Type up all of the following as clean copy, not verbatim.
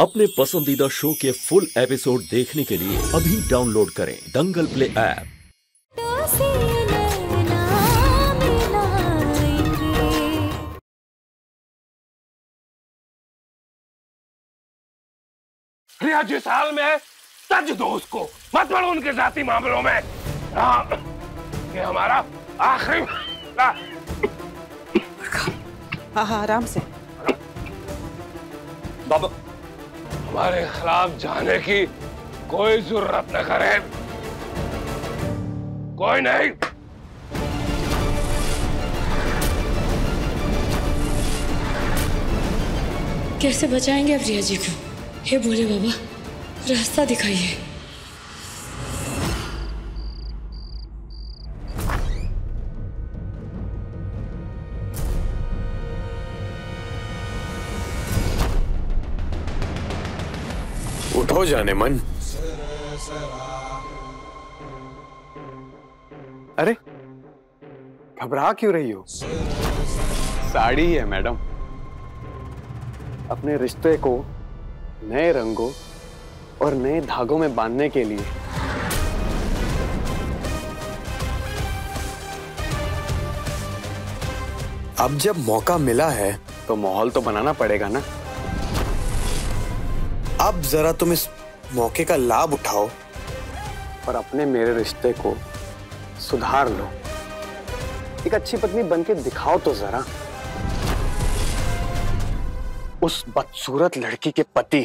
अपने पसंदीदा शो के फुल एपिसोड देखने के लिए अभी डाउनलोड करें दंगल प्ले ऐप। रिया जिस हाल में है तज दो उसको, मत पड़ो उनके जाती मामलों में। ये हमारा आखिरी। हाँ आराम से। बाबा हमारे खिलाफ जाने की कोई जरूरत न करे, कोई नहीं। कैसे बचाएंगे अब रिया जी को? हे भोले बाबा, रास्ता दिखाइए। उठो जाने मन। अरे घबरा क्यों रही हो? साड़ी है मैडम। अपने रिश्ते को नए रंगों और नए धागों में बांधने के लिए। अब जब मौका मिला है तो माहौल तो बनाना पड़ेगा ना। अब जरा तुम इस मौके का लाभ उठाओ और अपने मेरे रिश्ते को सुधार लो। एक अच्छी पत्नी बनके दिखाओ तो जरा। उस बदसूरत लड़की के पति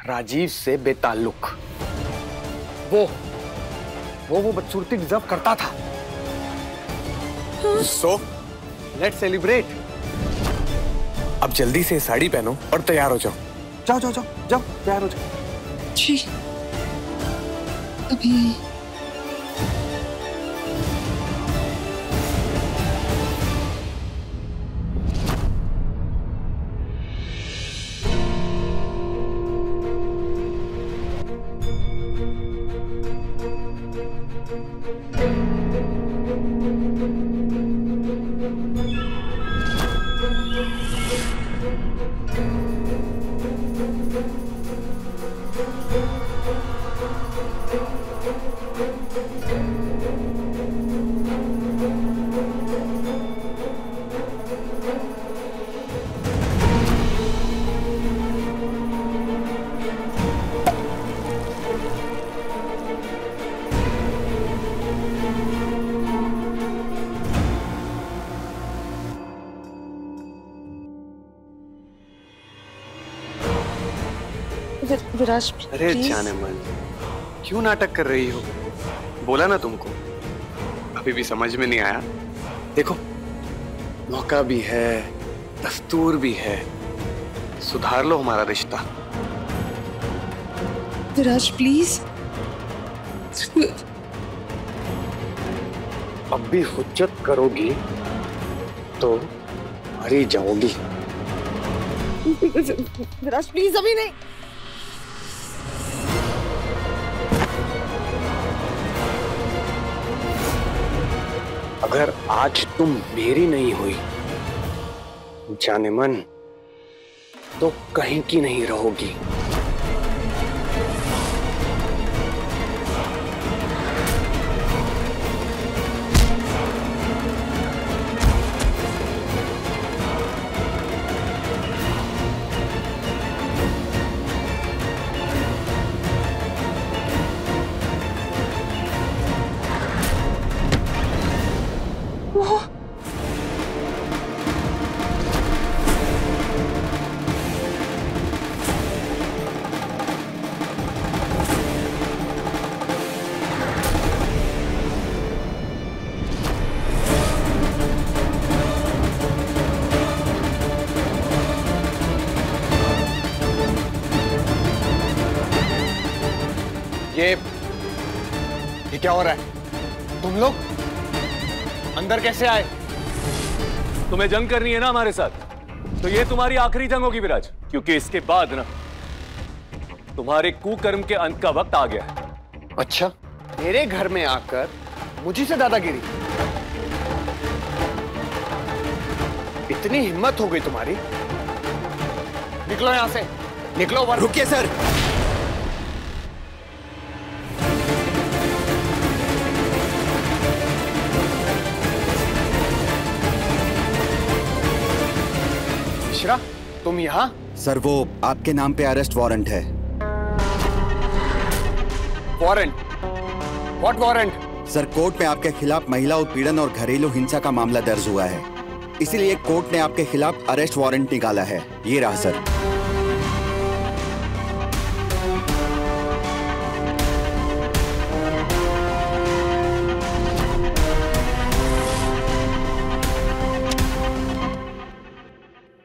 राजीव से बेताल्लुक वो बदसूरती डिजर्व करता था। So let's celebrate. अब जल्दी से साड़ी पहनो और तैयार हो जाओ। जाओ जाओ जाओ जाओ, तैयार हो जाओ। जी अभी विराज, अरे जाने मन, क्यों नाटक कर रही हो? बोला ना तुमको, अभी भी समझ में नहीं आया? देखो मौका भी है, दस्तूर भी है, सुधार लो हमारा रिश्ता। विराज प्लीज। अब भी हुज्जत करोगी तो मरी जाओगी। विराज प्लीज, अभी नहीं। अगर आज तुम मेरी नहीं हुई जाने मन, तो कहीं की नहीं रहोगी। ये क्या हो रहा है? तुम लोग अंदर कैसे आए? तुम्हें जंग करनी है ना हमारे साथ, तो ये तुम्हारी आखिरी जंग होगी विराज, क्योंकि इसके बाद ना तुम्हारे कुकर्म के अंत का वक्त आ गया है। अच्छा, मेरे घर में आकर मुझी से दादागिरी? इतनी हिम्मत हो गई तुम्हारी? निकलो यहां से। निकलो वरना। रुकिए सर। मिश्रा, तुम यहाँ? सर वो आपके नाम पे अरेस्ट वारंट है। Warrant? What warrant? Sir court में आपके खिलाफ महिला उत्पीड़न और घरेलू हिंसा का मामला दर्ज हुआ है, इसीलिए कोर्ट ने आपके खिलाफ अरेस्ट वारंट निकाला है। ये रहा सर।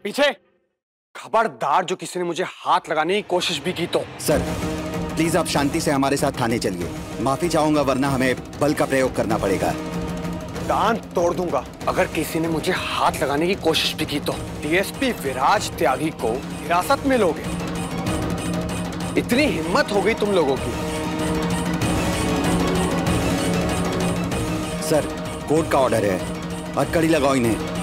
पीछे। खबरदार जो किसी ने मुझे हाथ लगाने की कोशिश भी की तो। सर प्लीज आप शांति से हमारे साथ थाने चलिए। माफी चाहूंगा वरना हमें बल का प्रयोग करना पड़ेगा। दांत तोड़ दूंगा अगर किसी ने मुझे हाथ लगाने की कोशिश भी की तो। डीएसपी विराज त्यागी को हिरासत में लोगे? इतनी हिम्मत हो गई तुम लोगों की? सर कोर्ट का ऑर्डर है, हथकड़ी लगाओ इन्हें।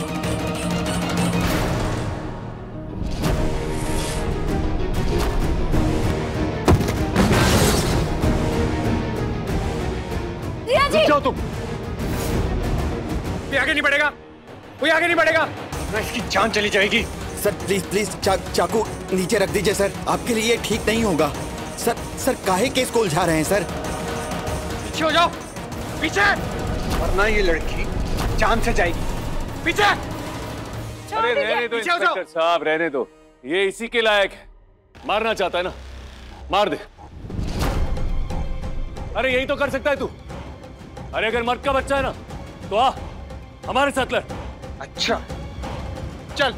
जाओ तुम। कोई आगे नहीं बढ़ेगा, कोई आगे नहीं बढ़ेगा, ना इसकी जान चली जाएगी। सर प्लीज प्लीज चाकू नीचे रख दीजिए सर, आपके लिए ये ठीक नहीं होगा। सर काहे केस को उलझा रहे हैं सर? पीछे हो जाओ, पीछे, वरना ये लड़की जान से जाएगी। पीछे। अरे रहने दो इंस्पेक्टर साहब, रहने दो, ये इसी के लायक है। मारना चाहता है ना, मार दे। अरे यही तो कर सकता है तू। अरे अगर मर्द का बच्चा है ना तो आ हमारे साथ लड़। अच्छा चल,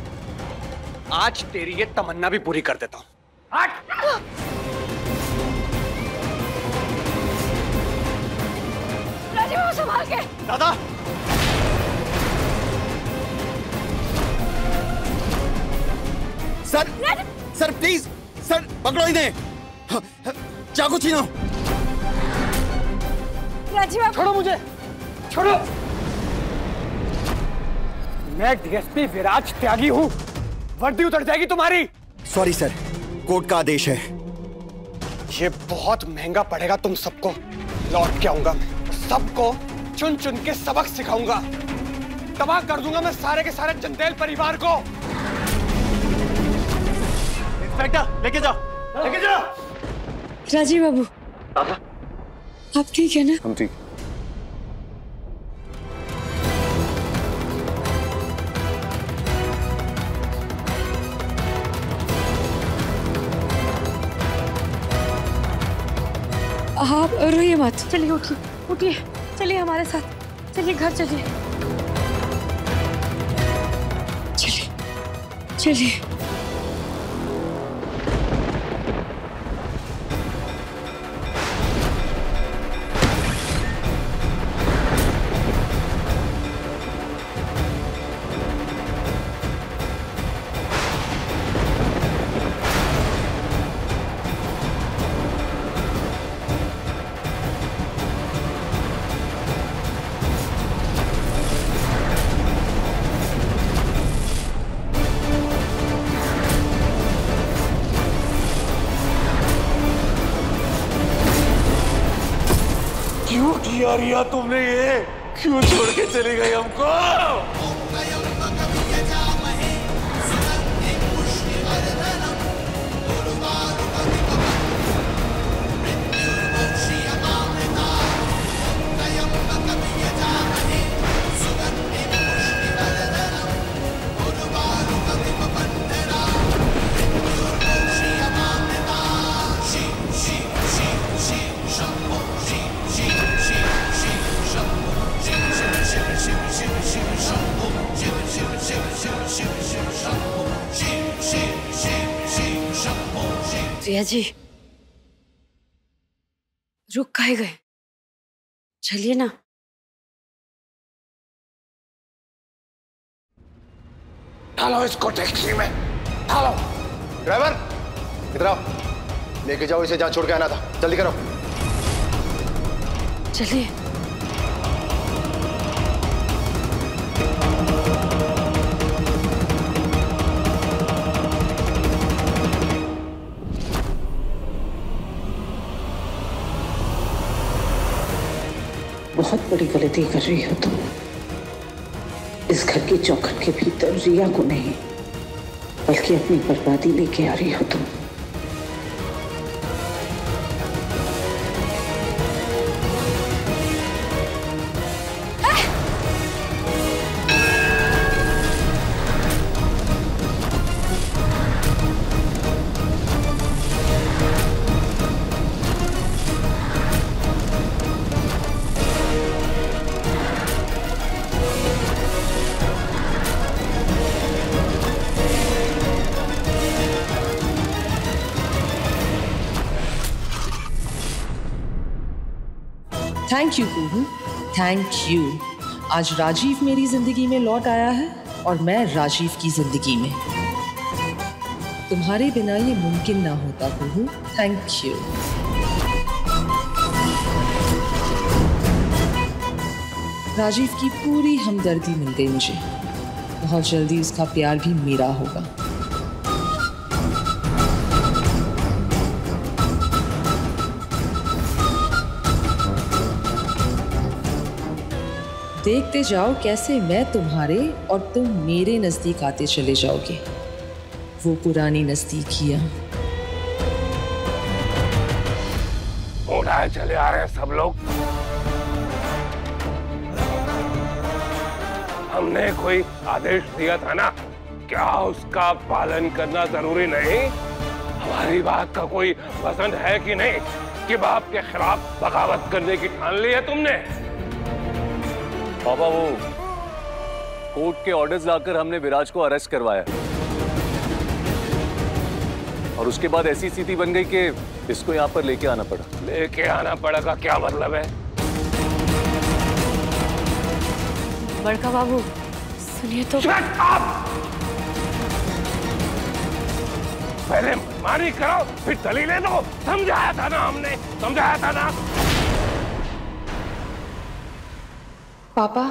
आज तेरी ये तमन्ना भी पूरी कर देता हूं। राजीव संभाल के। दादा सर प्लीज सर पकड़ो इन्हें, चाकू छीनो। राजीव छोड़ो मुझे, छोड़ो। मैं डीएसपी विराज त्यागी हूं, वर्दी उतर जाएगी तुम्हारी। सॉरी सर, कोर्ट का आदेश है। ये बहुत महंगा पड़ेगा तुम सबको। लौट के आऊंगा मैं, सबको चुन चुन के सबक सिखाऊंगा। तबाह कर दूंगा मैं सारे के सारे चंदेल परिवार को। इंस्पेक्टर लेके जाओ, लेके जाओ। राजीव बाबू, आप ठीक है ना? हम ठीक। आप रोइए मत। चलिए उठिए, उठिए, चलिए हमारे साथ, चलिए घर चलिए, चलिए चलिए। क्यों किया रिया तुमने ये? क्यों छोड़ के चली गई हमको? रिया जी, रुक काहे गए? चलिए ना। डालो इसको टैक्सी में, डालो। ड्राइवर इधर आओ, लेके जाओ इसे, जहां छोड़ के आना था। जल्दी करो। चलिए। बहुत बड़ी गलती कर रही हो तुम। इस घर की चौखट के भीतर रिया को नहीं बल्कि अपनी बर्बादी लेके आ रही हो तुम। Thank you Kuhu, thank you. आज राजीव मेरी जिंदगी में लौट आया है और मैं राजीव की जिंदगी में। तुम्हारे बिना ये मुमकिन ना होता कुहू, थैंक यू। राजीव की पूरी हमदर्दी मिल गई मुझे। बहुत जल्दी उसका प्यार भी मेरा होगा। देखते जाओ कैसे मैं तुम्हारे और तुम मेरे नजदीक आते चले जाओगे। वो पुरानी नजदीकियां। उड़ाए चले आ रहे हैं सब लोग। हमने कोई आदेश दिया था ना, क्या उसका पालन करना जरूरी नहीं? हमारी बात का कोई वजन है कि नहीं कि बाप के खिलाफ बगावत करने की ठान ली है तुमने? पापा, वो कोर्ट के ऑर्डर्स लाकर हमने विराज को अरेस्ट करवाया और उसके बाद ऐसी स्थिति बन गई कि इसको यहाँ पर लेके आना पड़ा। लेके आना पड़ा का क्या मतलब है? बड़का बाबू सुनिए तो। Shut up! पहले मारी करो फिर दलीलें दो। समझाया था ना हमने, समझाया था ना। पापा,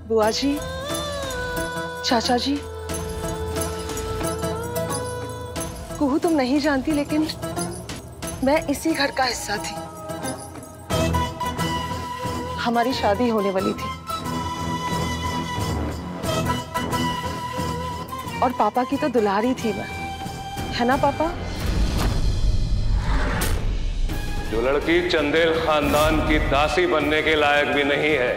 बुआ जी, चाचा जी, कुहू तुम नहीं जानती लेकिन मैं इसी घर का हिस्सा थी। हमारी शादी होने वाली थी और पापा की तो दुल्हारी थी मैं, है ना पापा? जो लड़की चंदेल खानदान की दासी बनने के लायक भी नहीं है,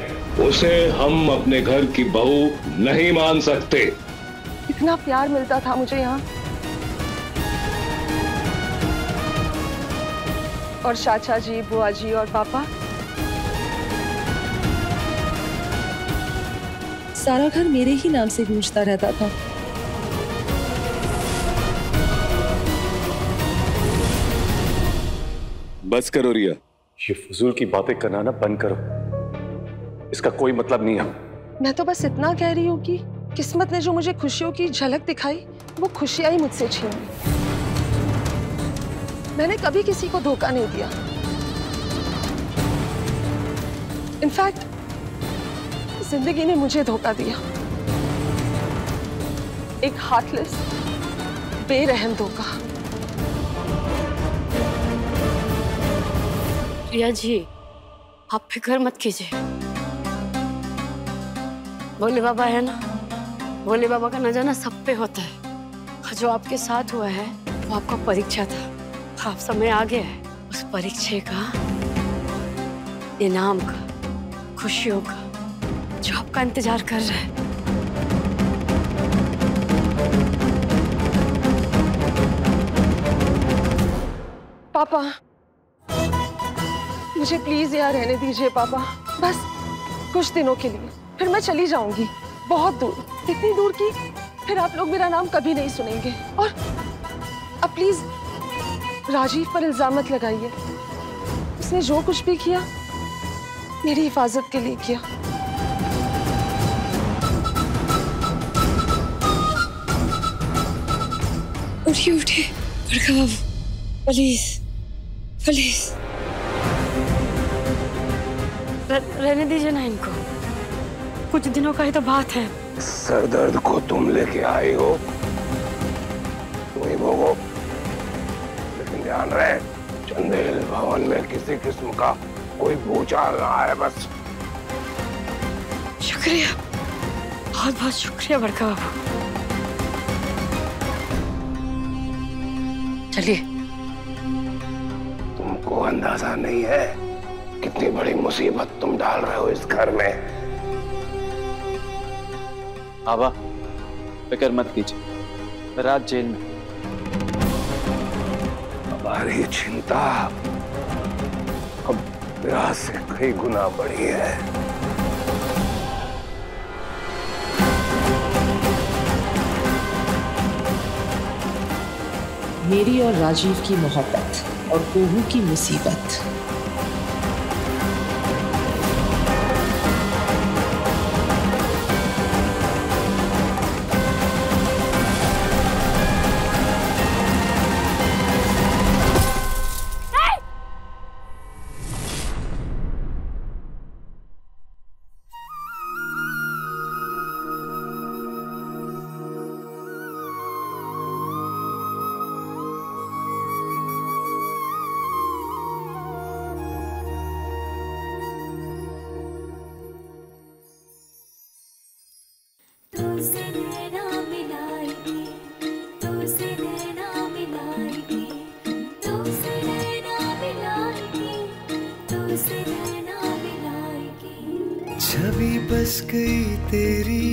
उसे हम अपने घर की बहू नहीं मान सकते। इतना प्यार मिलता था मुझे यहाँ, और चाचा जी, बुआ जी और पापा, सारा घर मेरे ही नाम से गूंजता रहता था। बस करो रिया, ये फजूल की बातें करना ना बंद करो। इसका कोई मतलब नहीं है। मैं तो बस इतना कह रही हूँ कि किस्मत ने जो मुझे खुशियों की झलक दिखाई, वो खुशियां ही मुझसे छीन ली। मैंने कभी किसी को धोखा नहीं दिया। इनफैक्ट जिंदगी ने मुझे धोखा दिया, एक हार्टलेस, बेरहम धोखा। रिया जी, आप फिक्र मत कीजिए। भोले बाबा है ना, भोले बाबा का नजर ना सब पे होता है। जो आपके साथ हुआ है वो आपका परीक्षा था। आप समय आ गया है उस परीक्षा का, इनाम का, खुशियों का, जो आपका इंतजार कर रहा है। पापा, मुझे प्लीज यहाँ रहने दीजिए पापा, बस कुछ दिनों के लिए, फिर मैं चली जाऊंगी बहुत दूर, इतनी दूर की फिर आप लोग मेरा नाम कभी नहीं सुनेंगे। और अब प्लीज राजीव पर इल्जाम मत लगाइए। उसने जो कुछ भी किया मेरी हिफाजत के लिए किया। उठिए उठिए बड़का बाबू, प्लीज प्लीज रहने दीजिए ना इनको। कुछ दिनों का ही तो बात है, सरदर्द को तुम लेके आई हो, तुम ही भोगो। लेकिन ध्यान रहे, चंदेल भवन में किसी किस्म का कोई भूचाल ना आए बस। शुक्रिया, बहुत बहुत शुक्रिया बड़का बाबू। चलिए। तुमको अंदाजा नहीं है कितनी बड़ी मुसीबत तुम डाल रहे हो इस घर में। बाबा फिक्र मत कीजिए, मैं रात जेल में। हमारी चिंता अब विराज से कई गुना बढ़ी है। मेरी और राजीव की मोहब्बत और कोहू की मुसीबत। छवि बस गई तेरी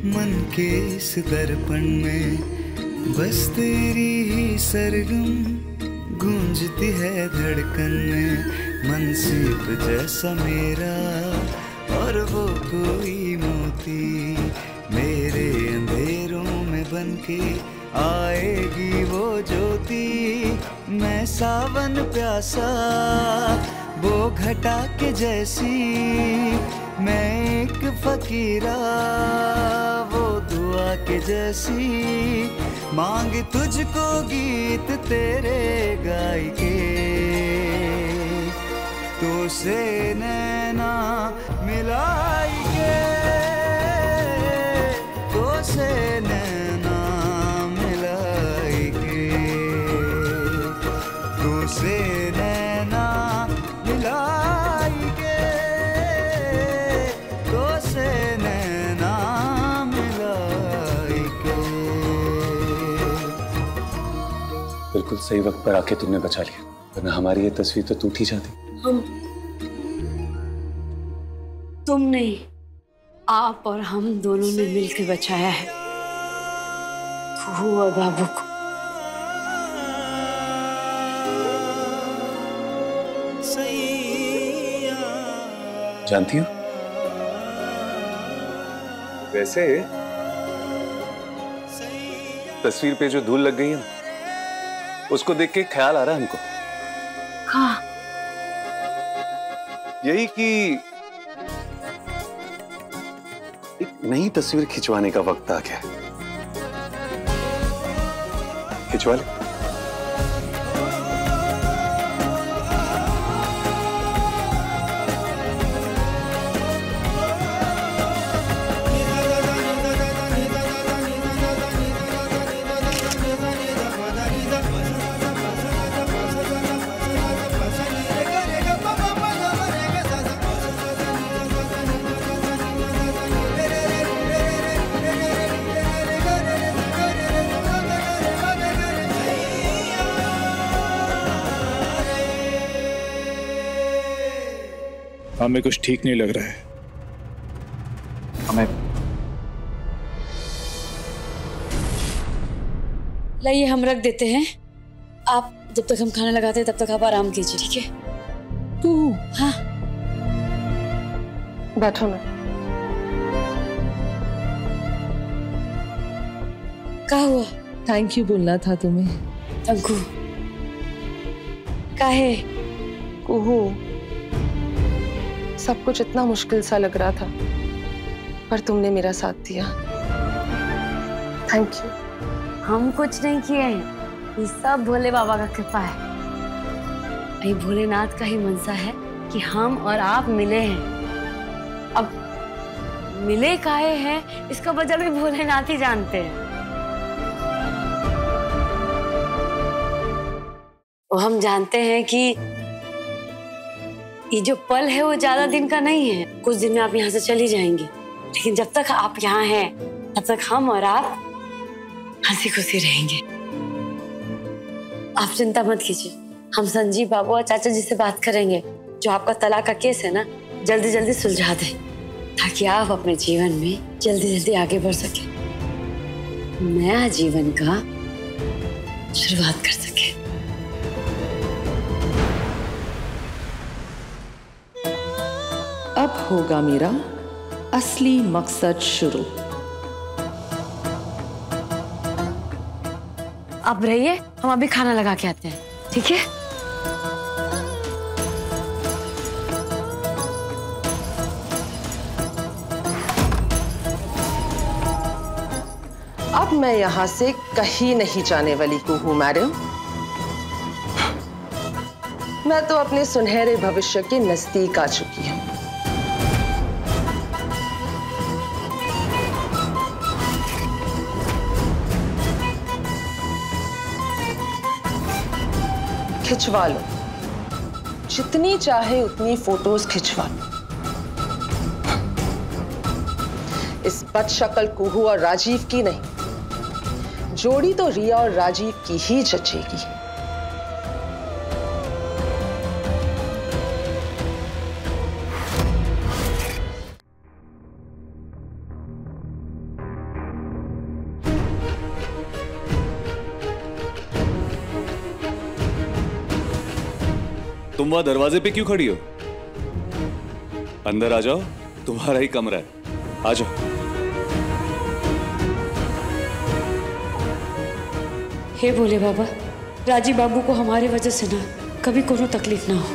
मन के इस दर्पण में, बस तेरी ही सरगम गूंजती है धड़कन में। मन सीप जैसा मेरा और वो कोई मोती, मेरे अंधेरों में बनके आएगी वो ज्योति। मैं सावन प्यासा वो घटा के जैसी, मैं एक फकीरा वो दुआ के जैसी। मांग तुझको गीत तेरे गाय के, तो से नैना मिलाएंगे, तो से नैना मिलाएंगे, तो से नैना मिलाएंगे, तो से नैना मिलाएंगे। बिल्कुल सही वक्त पर आके तुमने बचा लिया, वरना हमारी ये तस्वीर तो टूट ही जाती। तुम नहीं, आप और हम दोनों ने मिलकर बचाया है कोहू और बाबू को। जानती हो, वैसे तस्वीर पे जो धूल लग गई है उसको देख के ख्याल आ रहा है हमको। हाँ, यही कि एक नई तस्वीर खिंचवाने का वक्त आ गया। खिंचवा ले। हमें कुछ ठीक नहीं लग रहा है। हमें लाइए हम रख देते हैं, आप जब तक हम खाना लगाते हैं तब तक आप आराम कीजिए, ठीक है? तू हाँ बैठो ना। क्या हुआ? थैंक यू बोलना था तुम्हें। अंकु काहे? कोहू, सब कुछ इतना मुश्किल सा लग रहा था, पर तुमने मेरा साथ दिया। Thank you. हम कुछ नहीं किए हैं, ये सब भोले बाबा का कृपा है। ये भोलेनाथ का ही मनसा है कि हम और आप मिले हैं। अब मिले काहे हैं इसका वजह भी भोलेनाथ ही जानते हैं। और हम जानते हैं कि ये जो पल है वो ज्यादा दिन का नहीं है। कुछ दिन में आप यहाँ से चली जाएंगी, लेकिन जब तक आप यहाँ हैं तब तक हम और आप हंसी खुशी रहेंगे। आप चिंता मत कीजिए, हम संजीव बाबू और चाचा जी से बात करेंगे, जो आपका तलाक का केस है ना जल्दी जल्दी सुलझा दें, ताकि आप अपने जीवन में जल्दी जल्दी आगे बढ़ सके, नया जीवन का शुरुआत कर सके। अब होगा मेरा असली मकसद शुरू। अब रहिए, हम अभी खाना लगा के आते हैं, ठीक है? अब मैं यहाँ से कहीं नहीं जाने वाली हूँ मैडम। मैं तो अपने सुनहरे भविष्य के नजदीक आ चुकी हूँ। खिंचवा लो, जितनी चाहे उतनी फोटोज खिंचवा लो। इस बदशक्ल कुहू और राजीव की नहीं, जोड़ी तो रिया और राजीव की ही जचेगी। तुम वहां दरवाजे पे क्यों खड़ी हो? अंदर आ जाओ, तुम्हारा ही कमरा है, आ जाओ। हे भोले बाबा, राजीव बाबू को हमारी वजह से ना कभी कोनो तकलीफ ना हो।